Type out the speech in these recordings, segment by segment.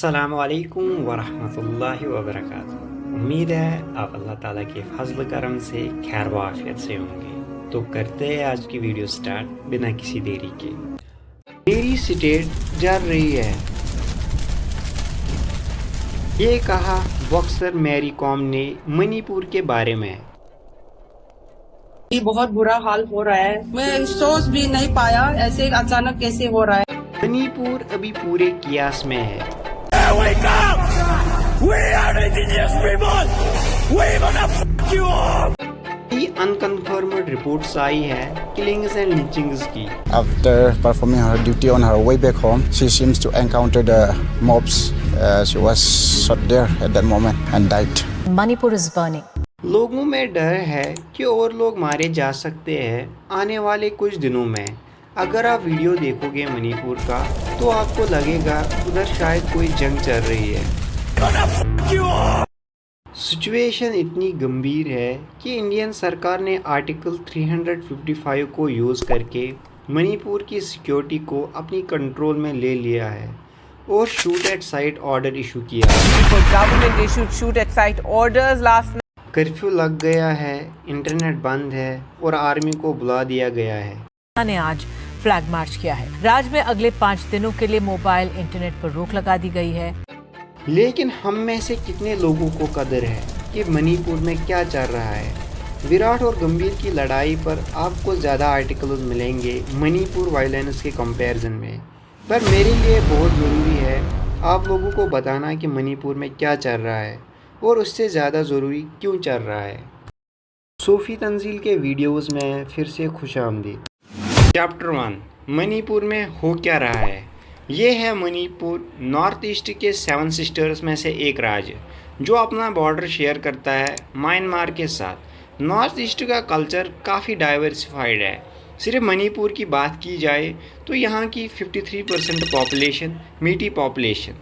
अस्सलामु अलैकुम वरहमतुल्लाहि वबरकातुहू। उम्मीद है आप अल्लाह ताला के फजल करम से खैर व आफियत से होंगे। तो करते हैं आज की वीडियो स्टार्ट बिना किसी देरी के। मेरी स्टेट जल रही है, ये कहा बॉक्सर मैरी कॉम ने मणिपुर के बारे में। बहुत बुरा हाल हो रहा है, मैं सोच भी नहीं पाया ऐसे अचानक कैसे हो रहा है। मणिपुर अभी पूरे कियास में है। Wake up! We are indigenous people! We gonna fuck you up! Unconfirmed reports आई है किलिंग्स एंड लिंचिंग्स की। After performing her duty on her way back home, she seems to encounter the mobs. She was shot there at that moment and died. Manipur is burning. लोगों में डर है कि और लोग मारे जा सकते हैं आने वाले कुछ दिनों में। अगर आप वीडियो देखोगे मणिपुर का तो आपको लगेगा उधर शायद कोई जंग चल रही है। सिचुएशन इतनी गंभीर है कि इंडियन सरकार ने आर्टिकल 355 को यूज़ करके मणिपुर की सिक्योरिटी को अपनी कंट्रोल में ले लिया है और shoot at site order issue किया है। कर्फ्यू लग गया है, इंटरनेट बंद है और आर्मी को बुला दिया गया है। ने आज फ्लैग मार्च किया है। राज्य में अगले 5 दिनों के लिए मोबाइल इंटरनेट पर रोक लगा दी गई है। लेकिन हम में से कितने लोगों को कदर है कि मणिपुर में क्या चल रहा है। विराट और गंभीर की लड़ाई पर आपको ज़्यादा आर्टिकल्स मिलेंगे मणिपुर वायलेंस के कंपैरिजन में, पर मेरे लिए बहुत ज़रूरी है आप लोगों को बताना कि मणिपुर में क्या चल रहा है और उससे ज़्यादा ज़रूरी क्यों चल रहा है। सूफी तंजील के वीडियोस में फिर से खुशामदीद। चैप्टर 1 मणिपुर में हो क्या रहा है। ये है मणिपुर, नॉर्थ ईस्ट के 7 सिस्टर्स में से एक राज्य जो अपना बॉर्डर शेयर करता है म्यांमार के साथ। नॉर्थ ईस्ट का कल्चर काफ़ी डाइवर्सिफाइड है। सिर्फ मणिपुर की बात की जाए तो यहाँ की 53% पॉपुलेशन मीठी पॉपुलेशन।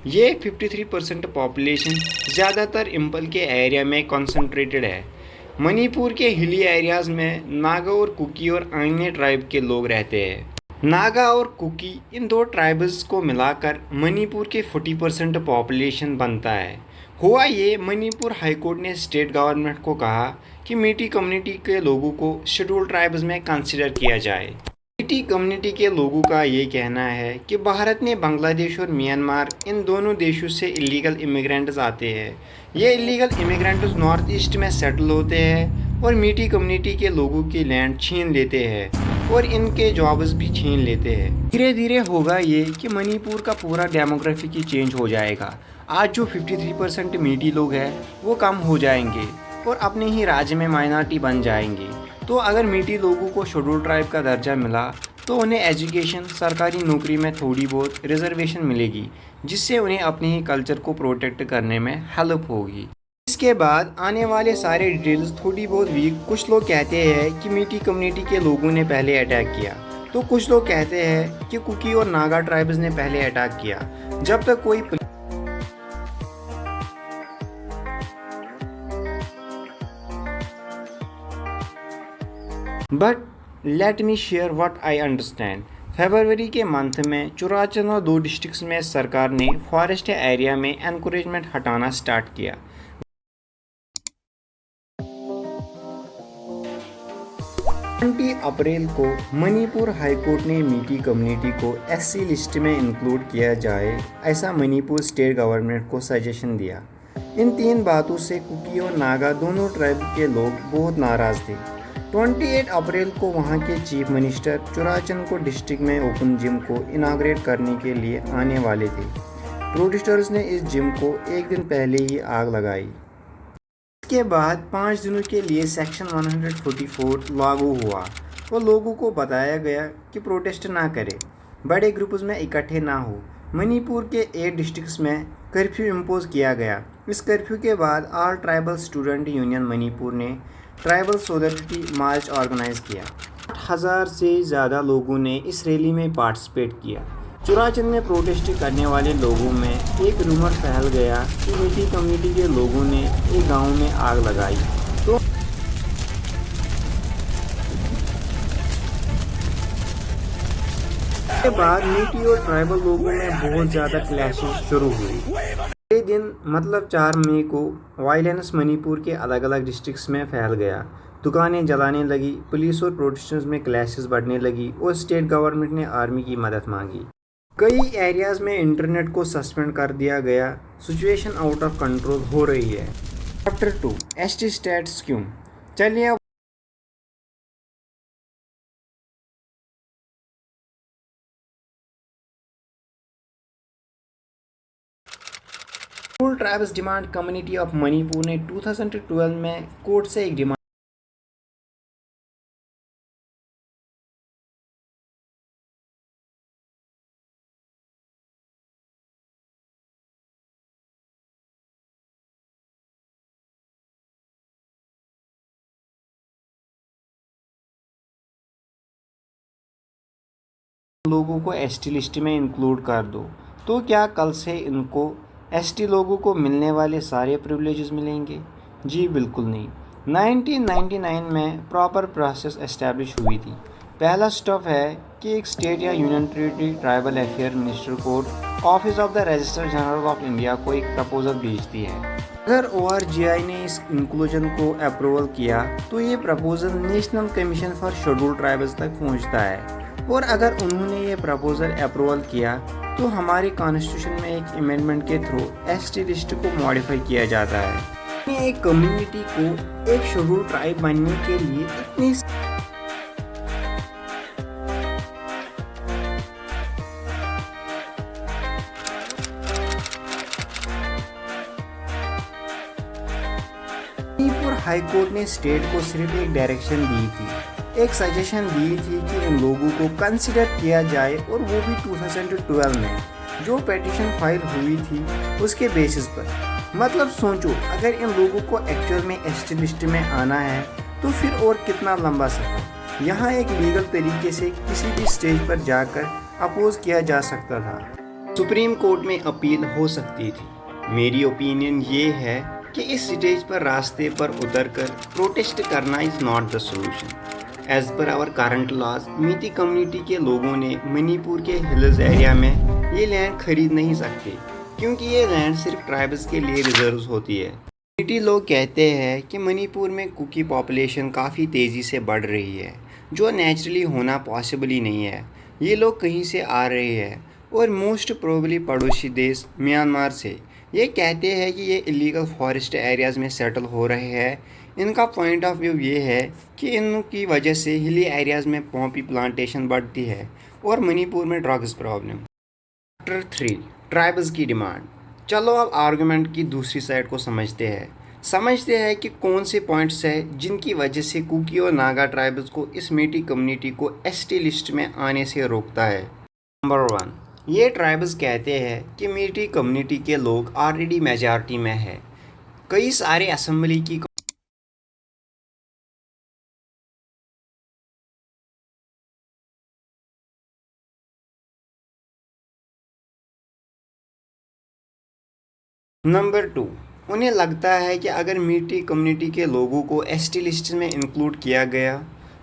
ये 53% पॉपुलेशन ज़्यादातर इम्फल के एरिया में कॉन्सेंट्रेटेड है। मणिपुर के हिली एरियाज़ में नागा और कुकी और अन्य ट्राइब के लोग रहते हैं। नागा और कुकी इन दो ट्राइब्स को मिलाकर मणिपुर के 40% पॉपुलेशन बनता है। हुआ ये, मणिपुर हाईकोर्ट ने स्टेट गवर्नमेंट को कहा कि मीठी कम्युनिटी के लोगों को शेड्यूल्ड ट्राइब्स में कंसिडर किया जाए। मीठी कम्युनिटी के लोगों का ये कहना है कि भारत ने बांग्लादेश और म्यांमार इन दोनों देशों से इलीगल इमिग्रेंट्स आते हैं। ये इलीगल इमिग्रेंट्स नॉर्थ ईस्ट में सेटल होते हैं और मीठी कम्युनिटी के लोगों की लैंड छीन लेते हैं और इनके जॉब्स भी छीन लेते हैं। धीरे धीरे होगा ये कि मणिपुर का पूरा डेमोग्राफिक ही चेंज हो जाएगा। आज जो 53% मीठी लोग हैं वो कम हो जाएंगे और अपने ही राज्य में माइनॉरिटी बन जाएंगे। तो अगर मीठी लोगों को शेड्यूल ट्राइब का दर्जा मिला तो उन्हें एजुकेशन, सरकारी नौकरी में थोड़ी बहुत रिजर्वेशन मिलेगी, जिससे उन्हें अपने ही कल्चर को प्रोटेक्ट करने में हेल्प होगी। इसके बाद आने वाले सारे डिटेल्स थोड़ी बहुत वीक। कुछ लोग कहते हैं कि मीठी कम्युनिटी के लोगों ने पहले अटैक किया, तो कुछ लोग कहते हैं कि कुकी और नागा ट्राइब्स ने पहले अटैक किया। जब तक कोई but let me share what I understand. फरवरी के मंथ में चुराचंद और 2 डिस्ट्रिक्ट्स में सरकार ने फॉरेस्ट एरिया में एनकरेजमेंट हटाना स्टार्ट किया। 20 अप्रैल को मणिपुर हाईकोर्ट ने मीठी कम्युनिटी को एससी लिस्ट में इंक्लूड किया जाए, ऐसा मणिपुर स्टेट गवर्नमेंट को सजेशन दिया। इन 3 बातों से कुकी और नागा दोनों ट्राइब के लोग बहुत नाराज़ थे। 28 अप्रैल को वहां के चीफ मिनिस्टर चुराचंद को डिस्ट्रिक्ट में ओपन जिम को इनाग्रेट करने के लिए आने वाले थे। प्रोटेस्टर्स ने इस जिम को एक दिन पहले ही आग लगाई। इसके बाद 5 दिनों के लिए सेक्शन 144 लागू हुआ और लोगों को बताया गया कि प्रोटेस्ट ना करें, बड़े ग्रुप्स में इकट्ठे ना हो। मणिपुर के 8 डिस्ट्रिक्ट्स में कर्फ्यू इम्पोज किया गया। इस कर्फ्यू के बाद all tribal student union Manipur ने ट्राइबल सोलिडरिटी मार्च ऑर्गेनाइज किया। 8,000 से ज़्यादा लोगों ने इस रैली में पार्टिसिपेट किया। चुराचंद में प्रोटेस्ट करने वाले लोगों में एक रूमर फैल गया कि मीठी कम्युनिटी के लोगों ने एक गांव में आग लगाई। तो के बाद मीटी और ट्राइबल लोगों में बहुत ज़्यादा क्लैशेस शुरू हुई। ये दिन मतलब 4 मई को वायलेंस मणिपुर के अलग अलग डिस्ट्रिक्ट्स में फैल गया। दुकानें जलाने लगी, पुलिस और प्रोटेस्टर्स में क्लैशेस बढ़ने लगी और स्टेट गवर्नमेंट ने आर्मी की मदद मांगी। कई एरियाज़ में इंटरनेट को सस्पेंड कर दिया गया। सिचुएशन आउट ऑफ कंट्रोल हो रही है। चैप्टर 2 एसटी स्टेट्स क्यों। चलिए अब scheduled tribes demand community of Manipur ने 2012 में कोर्ट से एक डिमांड लोगों को एसटी लिस्ट में इंक्लूड कर दो। तो क्या कल से इनको एसटी लोगों को मिलने वाले सारे प्रिविलेजेस मिलेंगे? जी बिल्कुल नहीं। 1999 में प्रॉपर प्रोसेस एस्टैब्लिश हुई थी। पहला स्टेप है कि एक स्टेट या union territory tribal affair minister court office of the registrar general of India को एक प्रपोजल भेजती है। अगर ORGI ने इस इंक्लूजन को अप्रूवल किया तो ये proposal national commission for scheduled tribes तक पहुंचता है, और अगर उन्होंने ये प्रपोजल अप्रूवल किया तो हमारे कॉन्स्टिट्यूशन में एक अमेंडमेंट के थ्रू एसटी लिस्ट को मॉडिफाई किया जाता है। एक कम्युनिटी को एक शेड्यूल्ड ट्राइब बनने के लिए इतनी मणिपुर हाई कोर्ट ने स्टेट को सिर्फ एक डायरेक्शन दी थी, एक सजेशन दी थी कि इन लोगों को कंसिडर किया जाए, और वो भी 2012 में जो पिटीशन फाइल हुई थी उसके बेसिस पर। मतलब सोचो, अगर इन लोगों को एक्चुअल में एसटी लिस्ट में आना है तो फिर और कितना लंबा सफर। यहाँ एक लीगल तरीके से किसी भी स्टेज पर जाकर अपोज किया जा सकता था। सुप्रीम कोर्ट में अपील हो सकती थी। मेरी ओपिनियन ये है कि इस स्टेज पर रास्ते पर उतरकर प्रोटेस्ट करना is not the solution. As per our current laws, Meitei community के लोगों ने मणिपुर के हिल्स एरिया में ये लैंड खरीद नहीं सकते, क्योंकि ये लैंड सिर्फ ट्राइब्स के लिए रिजर्व होती है। मीती लोग कहते हैं कि मणिपुर में कुकी पॉपुलेशन काफ़ी तेज़ी से बढ़ रही है, जो नेचुरली होना पॉसिबल ही नहीं है। ये लोग कहीं से आ रहे हैं, और मोस्ट प्रोबेबली पड़ोसी देश म्यांमार से। ये कहते हैं कि ये इलीगल फॉरेस्ट एरियाज़ में सेटल हो रहे हैं। इनका पॉइंट ऑफ व्यू ये है कि इनकी वजह से हिली एरियाज़ में पॉपी प्लांटेशन बढ़ती है और मणिपुर में ड्रग्स प्रॉब्लम। चैप्टर 3 ट्राइब्स की डिमांड। चलो अब आर्गुमेंट की दूसरी साइड को समझते हैं कि कौन से पॉइंट्स हैं जिनकी वजह से कुकी और नागा ट्राइब्स को इस मीटी कम्युनिटी को एसटी लिस्ट में आने से रोकता है। नंबर 1, ये ट्राइब्स कहते हैं कि मीटी कम्युनिटी के लोग ऑलरेडी मेजॉरिटी में है। कई सारे असेंबली की नंबर 2, उन्हें लगता है कि अगर मीटी कम्युनिटी के लोगों को एसटी लिस्ट में इंक्लूड किया गया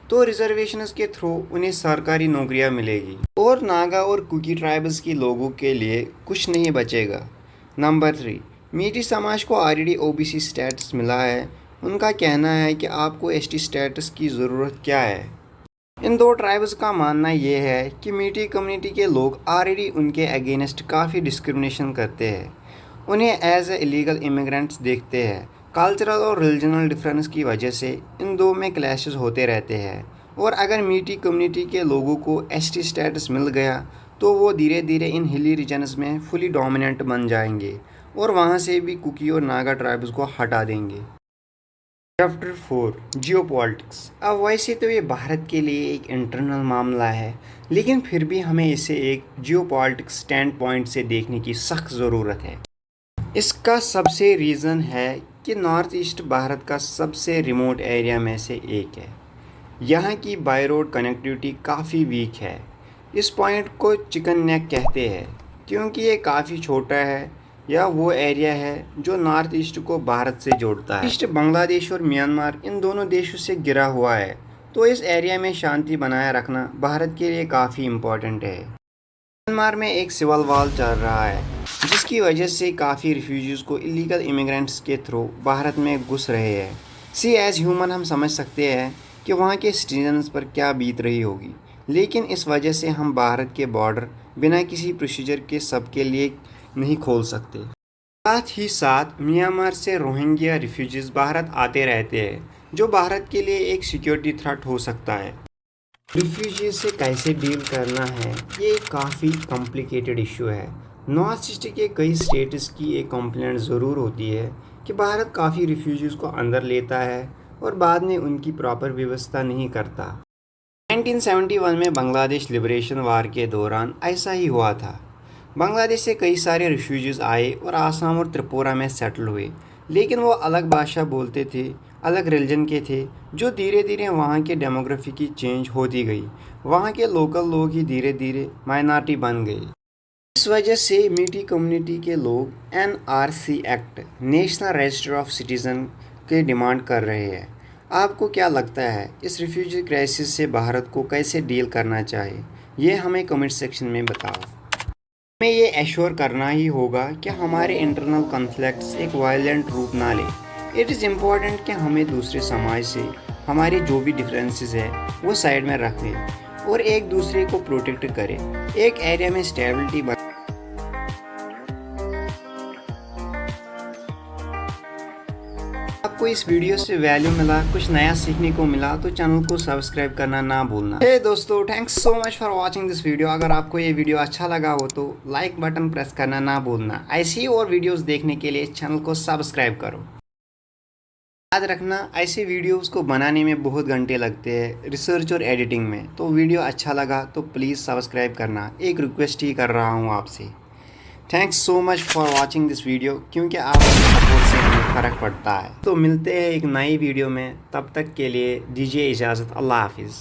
तो रिजर्वेशंस के थ्रू उन्हें सरकारी नौकरियां मिलेगी, और नागा और कुकी ट्राइब्स के लोगों के लिए कुछ नहीं बचेगा। नंबर 3, मीटी समाज को ऑलरेडी ओबीसी स्टेटस मिला है। उनका कहना है कि आपको एसटी स्टेटस की ज़रूरत क्या है। इन दो ट्राइब्स का मानना ये है कि मीटी कम्युनिटी के लोग ऑलरेडी उनके अगेंस्ट काफ़ी डिस्क्रिमिनेशन करते हैं, उन्हें एज ए इलीगल इमिग्रेंट्स देखते हैं। कल्चरल और रिलीजनल डिफरेंस की वजह से इन दो में क्लैशेस होते रहते हैं, और अगर मीटी कम्युनिटी के लोगों को एसटी स्टेटस मिल गया तो वो धीरे धीरे इन हिली रीजन्स में फुली डोमिनेंट बन जाएंगे, और वहाँ से भी कुकी और नागा ट्राइब्स को हटा देंगे। Chapter 4 geopolitics. अब वैसे तो ये भारत के लिए एक इंटरनल मामला है, लेकिन फिर भी हमें इसे एक जियोपॉलिटिक्स स्टैंड पॉइंट से देखने की सख्त ज़रूरत है। इसका सबसे रीज़न है कि नॉर्थ ईस्ट भारत का सबसे रिमोट एरिया में से एक है। यहाँ की बाई रोड कनेक्टिविटी काफ़ी वीक है। इस पॉइंट को चिकन नेक कहते हैं, क्योंकि ये काफ़ी छोटा है, या वो एरिया है जो नॉर्थ ईस्ट को भारत से जोड़ता है। ईस्ट बांग्लादेश और म्यांमार इन दोनों देशों से घिरा हुआ है, तो इस एरिया में शांति बनाए रखना भारत के लिए काफ़ी इम्पोर्टेंट है। म्यांमार में एक सिविल वॉर चल रहा है जिसकी वजह से काफ़ी रिफ्यूजीज़ को इलीगल इमिग्रेंट्स के थ्रू भारत में घुस रहे हैं। सी एज ह्यूमन हम समझ सकते हैं कि वहाँ के सिटीजन्स पर क्या बीत रही होगी, लेकिन इस वजह से हम भारत के बॉर्डर बिना किसी प्रोसीजर के सबके लिए नहीं खोल सकते। साथ ही साथ म्यांमार से रोहिंग्या रिफ्यूजीज़ भारत आते रहते हैं जो भारत के लिए एक सिक्योरिटी थ्रेट हो सकता है। रिफ्यूजीज से कैसे डील करना है ये काफ़ी कॉम्प्लिकेटेड इशू है। नॉर्थ ईस्ट के कई स्टेट्स की एक कंप्लेंट ज़रूर होती है कि भारत काफ़ी रिफ्यूजीज़ को अंदर लेता है और बाद में उनकी प्रॉपर व्यवस्था नहीं करता। 1971 में बांग्लादेश लिबरेशन वार के दौरान ऐसा ही हुआ था। बांग्लादेश से कई सारे रिफ्यूजीज़ आए और आसाम और त्रिपुरा में सेटल हुए, लेकिन वो अलग भाषा बोलते थे, अलग रिलीजन के थे, जो धीरे धीरे वहाँ के डेमोग्राफी की चेंज होती गई। वहाँ के लोकल लोग ही धीरे धीरे माइनॉरिटी बन गए। इस वजह से मीठी कम्युनिटी के लोग NRC act national register of citizen के डिमांड कर रहे हैं। आपको क्या लगता है इस रिफ्यूजी क्राइसिस से भारत को कैसे डील करना चाहिए, ये हमें कमेंट सेक्शन में बताओ। हमें ये एश्योर करना ही होगा कि हमारे इंटरनल कॉन्फ्लिक्ट्स एक वायलेंट रूप ना ले। इट इज़ इम्पॉर्टेंट कि हमें दूसरे समाज से हमारे जो भी डिफरेंसेस है वो साइड में रखें और एक दूसरे को प्रोटेक्ट करें। एक एरिया में स्टेबिलिटी बन। आपको इस वीडियो से वैल्यू मिला, कुछ नया सीखने को मिला तो चैनल को सब्सक्राइब करना ना भूलना। हे दोस्तों, thanks so much for watching this video. अगर आपको ये वीडियो अच्छा लगा हो तो लाइक बटन प्रेस करना ना भूलना। ऐसी और वीडियोस देखने के लिए चैनल को सब्सक्राइब करो। याद रखना, ऐसे वीडियोस को बनाने में बहुत घंटे लगते हैं रिसर्च और एडिटिंग में, तो वीडियो अच्छा लगा तो प्लीज़ सब्सक्राइब करना। एक रिक्वेस्ट ही कर रहा हूँ आपसे। Thanks so much for watching this video, क्योंकि आपके सपोर्ट से हमें फ़र्क पड़ता है। तो मिलते हैं एक नई वीडियो में, तब तक के लिए दीजिए इजाज़त। अल्लाह हाफिज़।